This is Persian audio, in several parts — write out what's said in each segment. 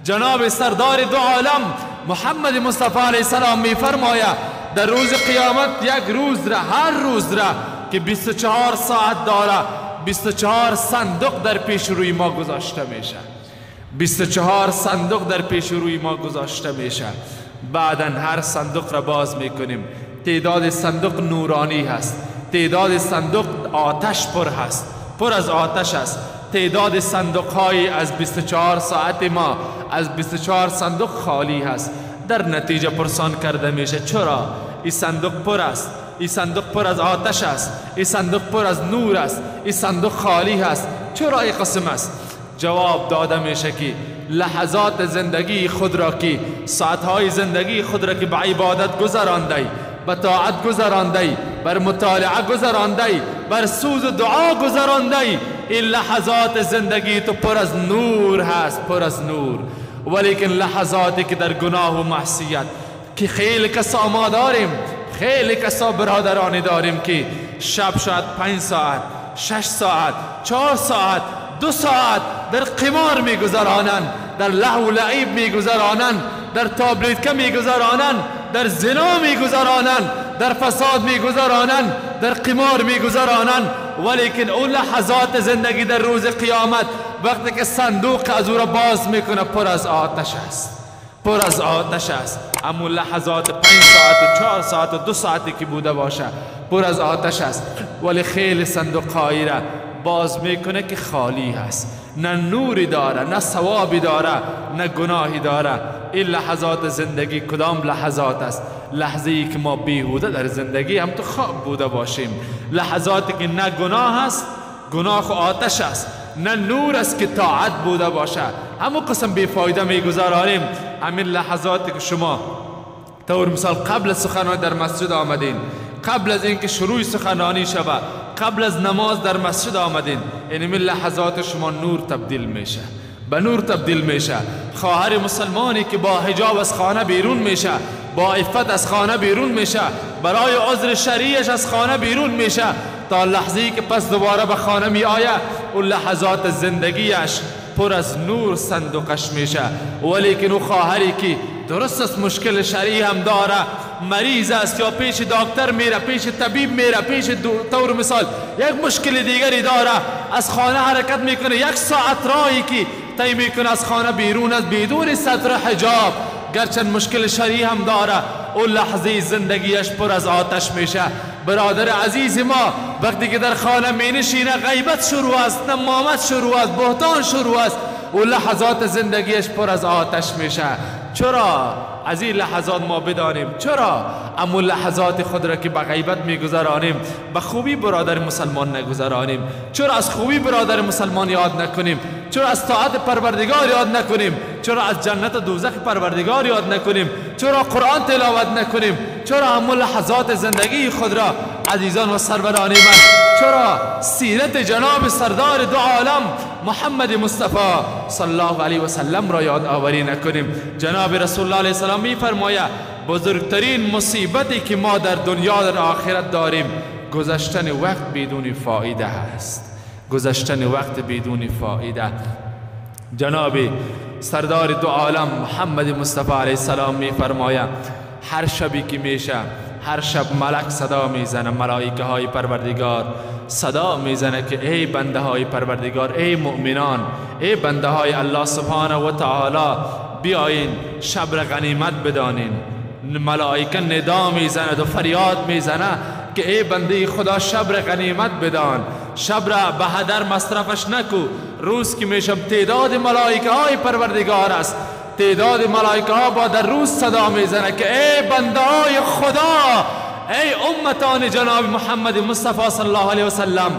جناب سردار دو عالم محمد مصطفی علیه السلام می فرماید در روز قیامت یک روز را، هر روز را که 24 ساعت داره، 24 صندوق در پیش روی ما گذاشته میشه. 24 صندوق در پیش روی ما گذاشته میشه. بعدا هر صندوق را باز میکنیم. تعداد صندوق نورانی هست، تعداد صندوق آتش پر هست، پر از آتش است. تعداد صندوق های از 24 ساعت ما از 24 صندوق خالی هست. در نتیجه پرسان کرده میشه چرا این صندوق پر است، این صندوق پر از آتش است، این صندوق پر از نور است، این صندوق خالی هست، چرا این قسم است؟ جواب داده میشه که لحظات زندگی خود را که ساعتهای زندگی خود را که به عبادت گذرانده، به طاعت گذرانده، بر مطالعه گذرانده، بر سوز و دعا گذرانده، این لحظات زندگی تو پر از نور هست، پر از نور. ولیکن لحظاتی که در گناه و معصیت که خیلی کسا ما داریم، خیلی کسا برادرانی داریم که شب شاید 5 ساعت، 6 ساعت، 4 ساعت، 2 ساعت در قمار می گذرانند، در لهو و لعیب می گذرانند، در تابلت می گذرانند، در زنا می گذرانند، در فساد می گذرانند، در قمار می گذرانند. ولیکن اون لحظات زندگی در روز قیامت وقتی که صندوق از او را باز میکنه پر از آتش است، پر از آتش است. اما لحظات 5 ساعت و 4 ساعت و 2 ساعتی که بوده باشه پر از آتش است. ولی خیلی صندوق هایی را باز میکنه که خالی هست، نه نوری داره، نه ثوابی داره، نه گناهی داره. این لحظات زندگی کدام لحظات است؟ لحظه ای که ما بیهوده در زندگی هم تو خواب بوده باشیم، لحظاتی که نه گناه است، گناه و آتش است، نه نور است که طاعت بوده باشه، همون قسم بیفایده میگذاریم. همین لحظاتی که شما طور مثال قبل از سخنرانی در مسجد آمدین، قبل از اینکه شروع سخنرانی شود، قبل از نماز در مسجد آمدین، یعنی من لحظات شما نور تبدیل میشه، به نور تبدیل میشه. خواهر مسلمانی که با حجاب از خانه بیرون میشه، با عفت از خانه بیرون میشه، برای عذر شرعیش از خانه بیرون میشه، تا لحظه‌ای که پس دوباره به خانه می آید اون لحظات زندگیش پر از نور صندوقش میشه. ولیکن اون خواهری که درست است مشکل شرعی هم داره، مریض است یا پیش دکتر میره، پیش طبیب میره، پیش طور مثال یک مشکل دیگری داره، از خانه حرکت میکنه، 1 ساعت راهی که طی میکنه از خانه بیرون است بدون ستر حجاب، گرچه مشکل شرعی هم داره، اون لحظه زندگیش پر از آتش میشه. برادر عزیز ما وقتی که در خانه می نشینه غیبت شروع است، نمامت شروع است، بهتان شروع است، اون لحظات زندگیش پر از آتش میشه. چرا از این لحظات ما بدانیم؟ چرا اما لحظات خود را که به غیبت میگذرانیم به خوبی برادر مسلمان نگذرانیم؟ چرا از خوبی برادر مسلمان یاد نکنیم؟ چرا از طاعت پروردگار یاد نکنیم؟ چرا از جنت و دوزخ پروردگار یاد نکنیم؟ چرا قرآن تلاوت نکنیم؟ چرا همون لحظات زندگی خود را عزیزان و سروران من، چرا سیرت جناب سردار دو عالم محمد مصطفی صلی الله علیه و سلم را یاد آوری نکنیم؟ جناب رسول الله علیه السلام می فرماید بزرگترین مصیبتی که ما در دنیا در آخرت داریم گذشتن وقت بدون فایده است، گذشتن وقت بدون فایده. جناب سردار دو عالم محمد مصطفی علیه السلام می فرماید هر شبی که میشه، هر شب ملک صدا میزنه، ملائکه های پروردگار صدا میزنه که ای بنده های پروردگار، ای مؤمنان، ای بنده های الله سبحانه و تعالی، بیاین شب را غنیمت بدانین. ملائکه ندا میزنه و فریاد میزنه که ای بنده خدا شب را غنیمت بدان، شب را به هدر مصرفش نکو. روز که میشه تعداد ملائکه های پروردگار است، تعداد ملائکه ها با در روز صدا میزنه که ای بنده های خدا، ای امتان جناب محمد مصطفی صلی الله علیه و سلم،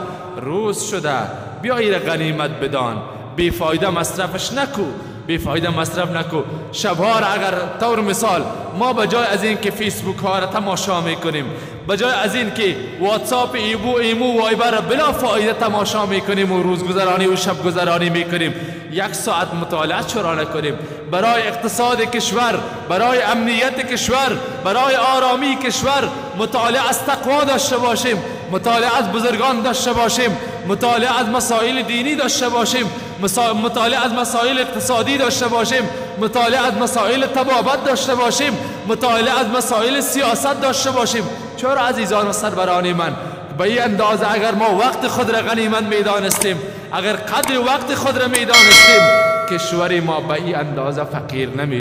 روز شده، بیایی غنیمت بدان، بیفایده مصرفش نکو، بیفایده مصرف نکو. شبها را اگر طور مثال ما بجای از این که فیسبوک ها را تماشا میکنیم، بجای از این که واتساپ ایمو وایبر بلا فایده تماشا میکنیم و روز گذرانی و شب گذرانی میکنیم، 1 ساعت مطالعه چرا نکنیم؟ برای اقتصاد کشور، برای امنیت کشور، برای آرامی کشور مطالعه از تقوا داشته باشیم، مطالعه از بزرگان داشته باشیم، مطالعه از مسائل دینی داشته باشیم، مطالعه از مسائل اقتصادی داشته باشیم، مطالعه از مسائل طبابت داشته باشیم، مطالعه از مسائل سیاست داشته باشیم. چرا عزیزان و سروران من؟ به این اندازه اگر ما وقت خود را غنیمت میدانستیم، اگر قدر وقت خود را میدانستیم، کشور ما به این اندازه فقیر نمی